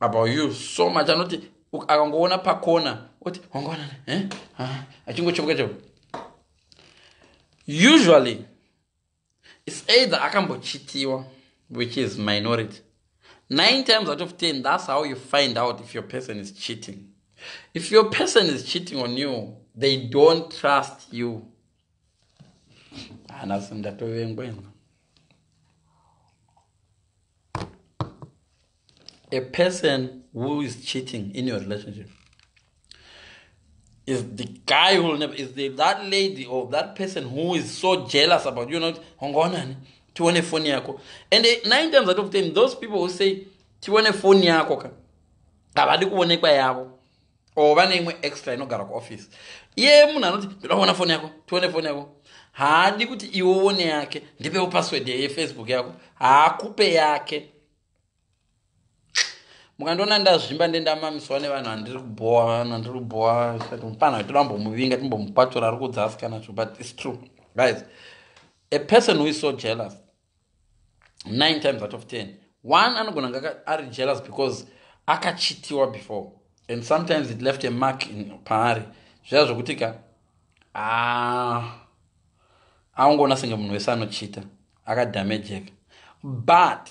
about you so much. Anoti akangoona pakona uti wangoona achingochoka choka. Usually it's either akambochitiwa, which is minority. 9 times out of 10, that's how you find out if your person is cheating. If your person is cheating on you, they don't trust you. A person who is cheating in your relationship is the guy who will never, is that lady or that person who is so jealous about you, not tione phone yako. And 9 times out of 10, those people who say tione phone yako avadi kuonekwa yavo or vane imwe extra inogara kuoffice. Iye munhu anoti ndodaona phone yako, tione phone yako, haadi kuti iwe uone yake, ndipewo password yeFacebook yako, haakupe yake. Mukandiona ndazvimba ndendamamiswa nevanhu handiri kubowa mupana torambomuvinga timbomukwatura ari kudzasika nacho. But it's true, guys. A person who is so jealous, 9 times out of 10, one anogona ari jealous because akachitiwa before, and sometimes it left a mark in paari. Zviya zvokutika aungoona senge munhu wese anochita akadamejeka. But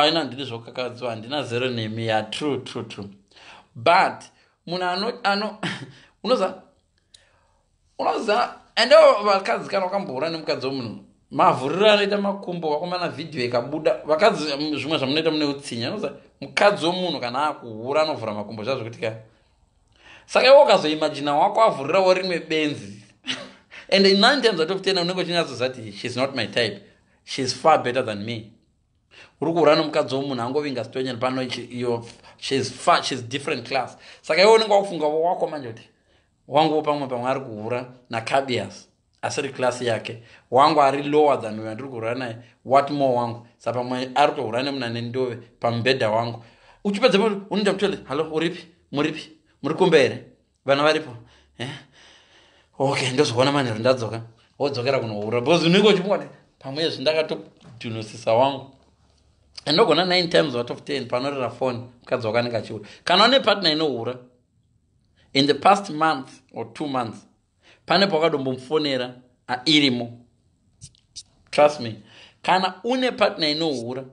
ina ndiri zvokakadziwa handina zero nemi ya true. But munhu unoza ende vakadzi kana wakamboura nemukadzi womunhu mavhuriro anoita makumbo vakomana vhidhiyo ikabuda vakadzi zvimwe zvamunoita mune utsinya unoza mukadzi womunhu kana akuhura anovhura makumbo zvazvokutika. Saka iwe ukazoimagina wako avhurirawo rimwe benzi and 9 times out of 10 unenge uchinyatsoziva she's not my type, she's far better than me. Uri kuhura nomukadzi womunhu angovinga sitonyeni pano she's different class. Saka iwe unenge wakufunga wako manje kuti wangu pamwe ari kuhura naCabias asiri klasi yake, wangu ari lower than wandiri kuhura naye, what more wangu. Saka pamwe ari kuhura nemunhu ane ndove pamubhedha wangu. Uchipedza unoita mutole, halo uripi, muripi, muri kumba here, vana varipo, okay ndozoona manheru ndadzoka, wodzokera kunohura because unenge uchimwati pamwe zvindakatodhunosisa wangu. Andogona 9 times out of 10 panorera phone mukadzi wakanenge achiura. Kana une partner inohura in the past month or 2 months, pane pawakadombomufonera irimo, trust me. Kana une partner inohura,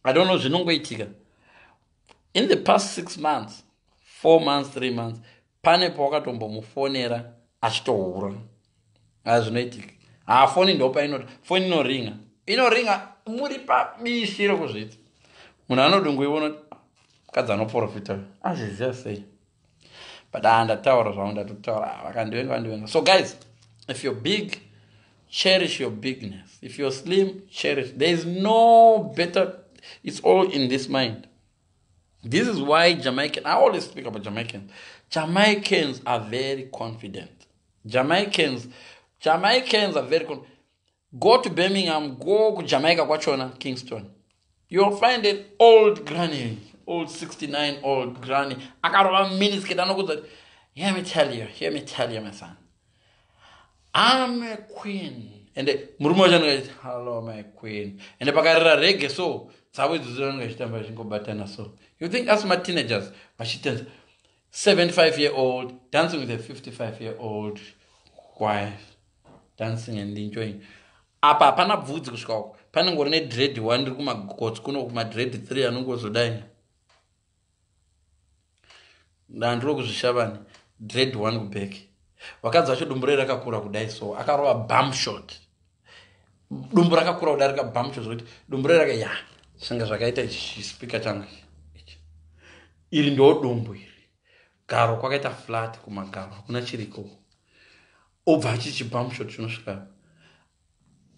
I don't know zvinongoitika, in the past 6 months, 4 months, 3 months, pane pawakatombomufonera achitohura. Zvinoitika. Foni ndopainoti, foni inoringa muri pabishi rokuzviti. Munhu anodongoiona mukadzi anoprofita azviziva sei. But ndataura zvangu ndatotaura vakandivenga. So guys, if you're big, cherish your bigness. If you're slim, cherish. There is no better. It's all in this mind. This is why I always speak about Jamaicans. Jamaicans are very confident. Jamaicans are very confident. Go to Birmingham, go to Jamaica, kwachona, Kingston. You'll find an old granny, old 69 old granny. Akarova miniskirt anokuza. Hear me tell you, my son. I'm a queen. And the murumo jana, hello, my queen. And the pakarira reggae so. So you think as my teenagers, but she turns 75-year-old dancing with a 55-year-old wife, dancing and enjoying. Apa pana bvudzi kusvika uko. Pane ngori ne dread 1 ndiri kumagotsi kuno kuma dread 3 anongozodai. Ndandiro kuzvishavani dread 1 kubeki. Vakadzi vacho dumbu rakakura kudai so akarova bump shot. Dumbu rakakura kudarika bump shot zvekuti dumbu raka sanga zvakaita speaker changu. Iri ndo dumbu iri. Garo kwakaita flat kumagaro hakuna chiriko. Obva achichi bump shot chinosvika.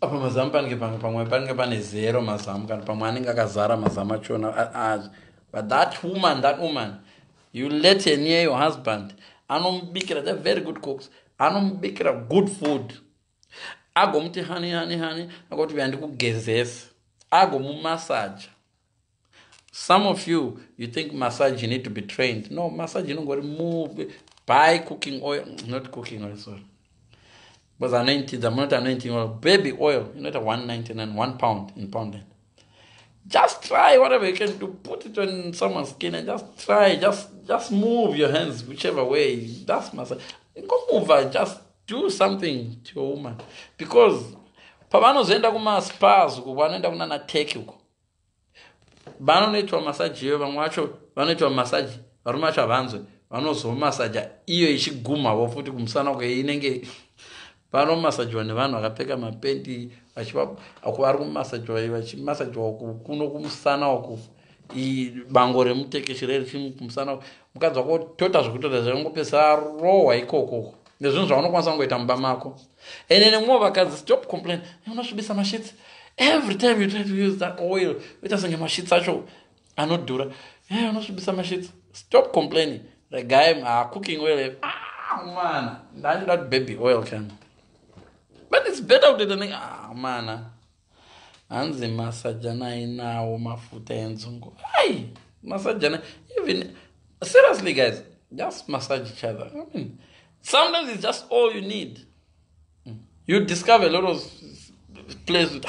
Apa mazamu pamwe panenge pane 0 mazamu kana pamwe anenge akazara mazamu achona. But that woman, you let her near your husband. Anomubikira, they're very good cooks. Anomubikira good food. Agomuti honey. Akoti vyandi kugezesa. Agomumassage. Some of you think massage you need to be trained. No, massage you don't go to move. Buy cooking oil, not cooking oil, sorry. But I'm not anointing oil. Baby oil, you know, at £1.99, £1 in Poundland. Just try whatever you can do. Put it on someone's skin and just try. Just move your hands whichever way. That's massage. Go move. Just do something to your woman because pavanozoenda kumaspas uko vanoenda kunana teki uko vanonoitwa masaji iyo vamwe vacho vanoitwa masaji varume vacho havanzwe vanozomasaja iyo ichigumavo futi kumusana uko inenge vanomasajwa nevanhu vakapfeka mapendi vari kumasajwa vachimasajwa kuno kumusana uko bango remutekeshi reri kumusana uko mukadzi wako tota zvekutoita zvangopesa rohwa ikoko nezvinhu zvaunokwanisa kungoita mumba mako ene nemwe vakadzi stop complain unosvibisa mashitsi every time you try to use that oil uita senge mashitsi acho anodhura unosvibisa mashitsi stop complaining regai cooking oil man ndandida kuti baby oil can but it's better kuti than man hanzi masajana inawo mafuta enzungu masajana even seriously guys just massage each other. I mean, sometimes it's just all you need. You discover a lot of places.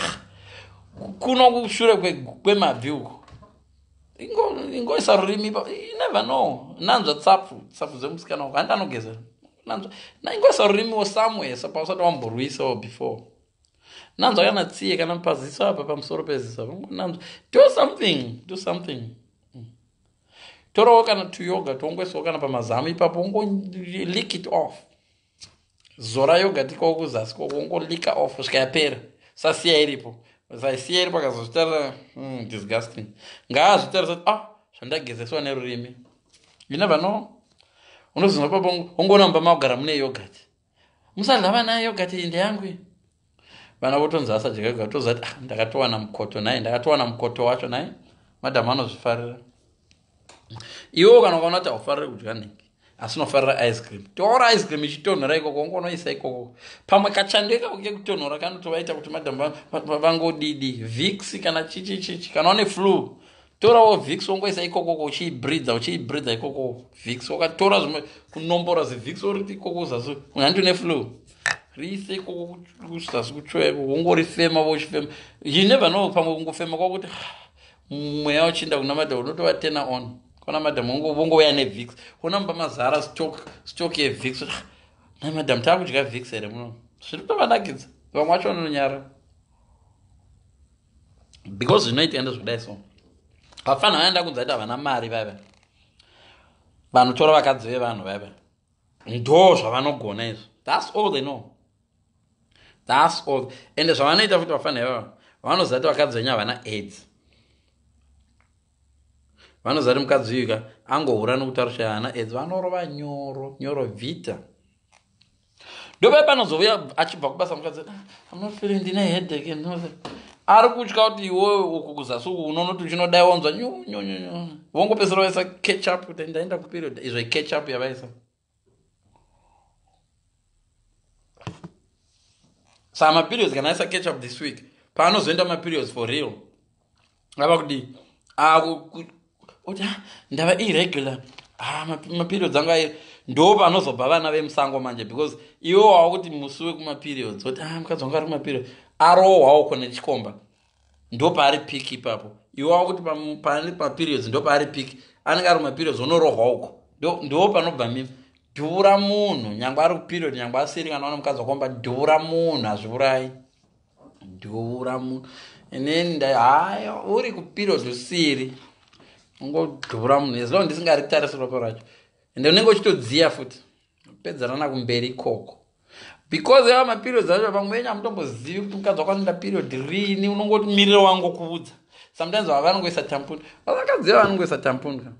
Kuno shure kwe maview. Ingo isarurimi, you never know. Nanzo tsapu zemusikana ukanda no geza. Nanzo na ingo isarurimi wo somewhere suppose to wamboruisa or before. Nanzo yana tsiye kana mpazisa apa pamusoro pezisa. Nanzo do something. Toro kana to yoga tongweso kana pamazamu ipapo ungo lick it off. Zora yoga tiko kuzasi ko ungo lick off skayapera. Sasia iripo. Sasia iripo kazostara disgusting. Ngazostara zvandagezeswa nerurimi. You never know. Unozona papo ungo namba magara mune yogurt. Musalla vana yogurt inde yangu. Vana votonza asajeka tozati ndakatowana mukoto wacho naye. Madam anozvifarira. Iwo kana ukaona kuti haufariri kudya nhingi asi unofarira ice cream tora ice cream ichitonhora ikoko ungonoisa ikoko pamwe kachando kakauke kutonhora kanotovaita kuti madhamu vangodidi vix kana chichichichi kana une flu torawo vix wongoisa ikoko uchiibridza ikoko vix wakatora zvimwe kunombora zivix oriti ikoko zasi unhandi une flu riise ikoko zasi kutsvepo wongorifema vochifema you never know pamwe kungofema kwakuti mweya uchinda kuna madhamu unotova tena on kona madam wongouya nevix una mba mazara stock yevix na madam takudya vix here muno zviri kutovanakidza vamwe vacho vanonyara because zvinoitenda zvekudai so vafana vaenda kunza kuti havana mari vaiva vanotora vakadzi vevanhu vaiva ndo zvavanogona izvo that's all they know ende zvavanoita futi vafana ivava vanoziva kuti vakadzi venyu havana aids vanozati mukadzi uyuka angohura nokutarisha hana edzi vanorova nyoro vita ndopai panozovuya achibva kubasa mukadzi I'm not feeling ndine headache ari kutya kuti iwewe uku kuzasi uku unonoti uchinodai wanzwa nyonyonyo vongopesera vaisa ketchup kuti ndaenda kuperiod izvo ketchup yavaisa saa maperiods kana aisa ketchup this week paanozoenda maperiods for real ava kudi ndava irregular maperiods anga ndo panozobva vana vemusango manje because iwo wakuti musi wekumaperiods kuti mukadzi wanga ari kumaperiod arohwawo kone chikomba ndo paari piki ipapo iwo wakuti pane maperiods ndo paari piki anenge ari kumaperiods unorohwa uko ndo panobva mimi dhura munhu nyangwe ari kuperiod nyangwe asiri kana wana mukadzi wakomba dhura munhu hazviurai dhura munhu ineni haya uri kuperiod usiri ungodhura munhu as long ndisingaritariswa ropa racho ende unenge uchitodziya futi pedzana kumberi ikoko because ava maperiods acho vamwe venyu hamutombozivi kuti mukadzi wako anoenda period rini unongoti miriro wangu kuudza sometimes vava vanongoisa tampuni vasakadziva vanongoisa tampuni ka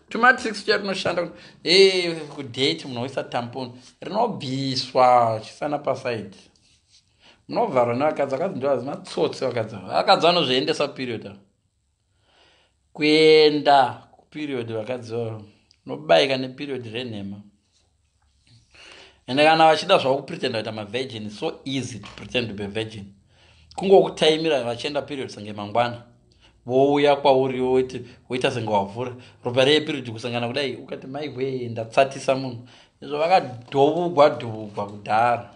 tumatrix chatinoshanda kuti kudate munhu oisa tampuni rinobviswa chisana pasaidi munovharwa nevakadzi vakadzi ndo hazima tsotsi vakadzi vanozviendesa period kuenda kuperiod vakadzi nobayika neperiod renhema ende kana vachida zvavo kupretenda kuita mavirgin so easy to pretend to be virgin kungokutaimira vachienda period senge mangwana vouya kwauri woita senge wavhura ropa reperiod kusangana kudai ukati maiwe ndatsatisa munhu izvo vakadhobugwa kudhara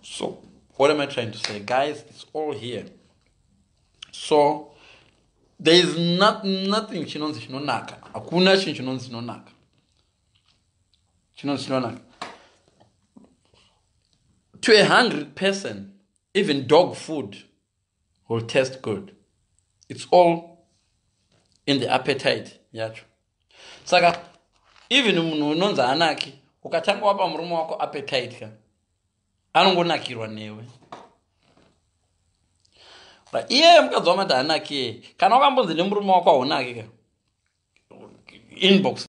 so what am I trying to say guys, it's all here. So There is nothing chinonzi chinonaka. Hakuna chinhu chinonzi chinonaka. Chinonzi chinonaka. To a hungry person, even dog food will taste good. It's all in the appetite yacho. Saka even munhu unonzi anaki, ukatanga wapa murume wako appetite ka, anongonakirwa newe. Iye mukadzi wamati anaki, kana wakambonzi nemurume wako haunaki ka, inbox